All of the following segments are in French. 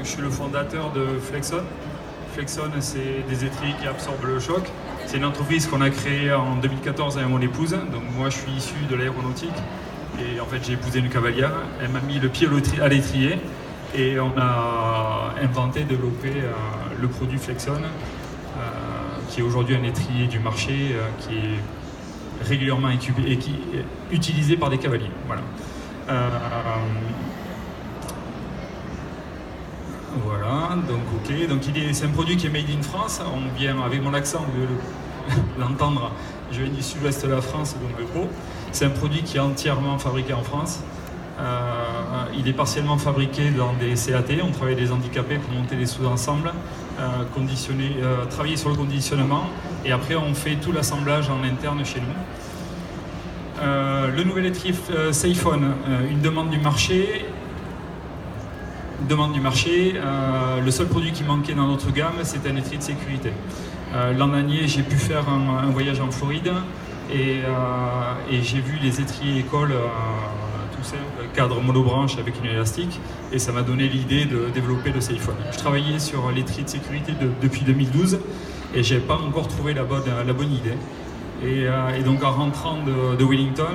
je suis le fondateur de Flexon. Flexon, c'est des étriers qui absorbent le choc. C'est une entreprise qu'on a créée en 2014 avec mon épouse. Donc moi, je suis issu de l'aéronautique. Et en fait, j'ai épousé une cavalière. Elle m'a mis le pied à l'étrier. Et on a inventé, développé le produit Flexon, qui est aujourd'hui un étrier du marché, qui est régulièrement équipé et qui est utilisé par des cavaliers. Voilà. Voilà, donc ok, donc c'est un produit qui est made in France. On vient avec mon accent, vous devez l'entendre, je viens du sud-ouest de la France, donc de Pau. C'est un produit qui est entièrement fabriqué en France. Il est partiellement fabriqué dans des CAT, on travaille avec des handicapés pour monter des sous-ensembles, travailler sur le conditionnement, et après on fait tout l'assemblage en interne chez nous. Le nouvel étrier Safone, une demande du marché. Le seul produit qui manquait dans notre gamme, c'est un étrier de sécurité. L'an dernier, j'ai pu faire un voyage en Floride et j'ai vu les étriers écoles tout simple, cadre monobranche avec une élastique, et ça m'a donné l'idée de développer le Safone. Je travaillais sur l'étrier de sécurité depuis 2012 et j'ai pas encore trouvé la bonne idée. Et donc en rentrant de Wellington,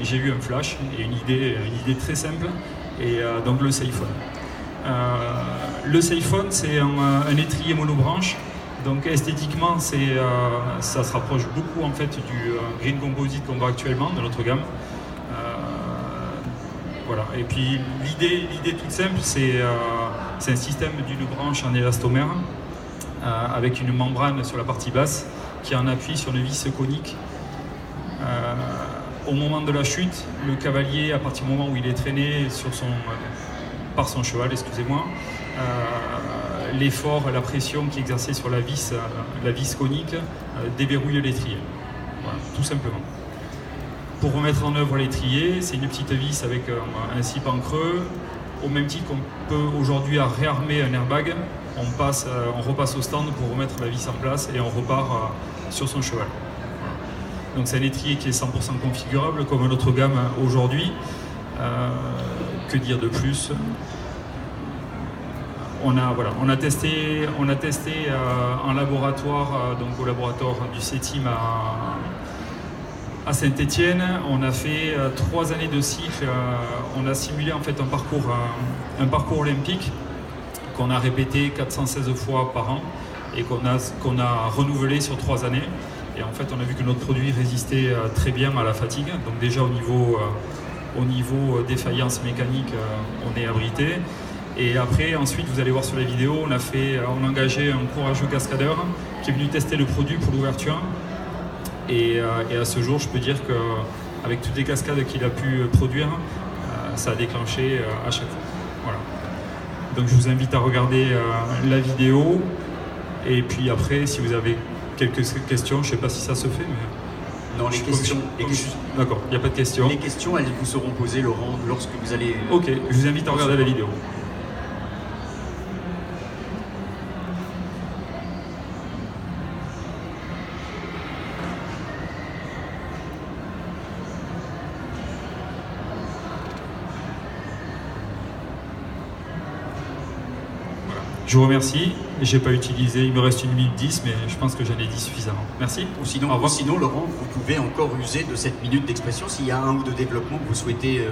j'ai eu un flash et une idée très simple. Et donc le Safone. Le Safone, c'est un étrier monobranche. Donc esthétiquement, ça se rapproche beaucoup en fait du Green Composite qu'on voit actuellement dans notre gamme. Voilà. Et puis l'idée toute simple, c'est un système d'une branche en élastomère avec une membrane sur la partie basse qui en appuie sur une vis conique. Au moment de la chute, le cavalier, à partir du moment où il est traîné par son cheval, l'effort, la pression qui est exercée sur la vis conique déverrouille l'étrier. Voilà, tout simplement. Pour remettre en œuvre l'étrier, c'est une petite vis avec un cipan creux. Au même titre qu'on peut aujourd'hui réarmer un airbag, on repasse au stand pour remettre la vis en place et on repart sur son cheval. Donc c'est un étrier qui est 100% configurable comme notre gamme aujourd'hui. Que dire de plus? On a testé en laboratoire, donc au laboratoire du CETIM à Saint-Étienne. On a fait 3 années de cycle. On a simulé en fait un parcours olympique qu'on a répété 416 fois par an et qu'on a renouvelé sur 3 années. Et en fait, on a vu que notre produit résistait très bien à la fatigue. Donc déjà au niveau défaillance mécanique, on est abrité. Et après, ensuite, vous allez voir sur la vidéo, on a engagé un courageux cascadeur qui est venu tester le produit pour l'ouverture. Et à ce jour, je peux dire qu'avec toutes les cascades qu'il a pu produire, ça a déclenché à chaque fois. Voilà. Donc je vous invite à regarder la vidéo. Et puis après, si vous avez quelques questions, je ne sais pas si ça se fait, mais... Non, les questions. D'accord, il n'y a pas de questions. Les questions, elles vous seront posées, Laurent, lorsque vous allez... Ok, je vous invite à regarder la vidéo. Je vous remercie. J'ai pas utilisé, il me reste 1 minute 10, mais je pense que j'en ai dit suffisamment. Merci. Ou sinon, Laurent, vous pouvez encore user de cette minute d'expression s'il y a un ou deux développements que vous souhaitez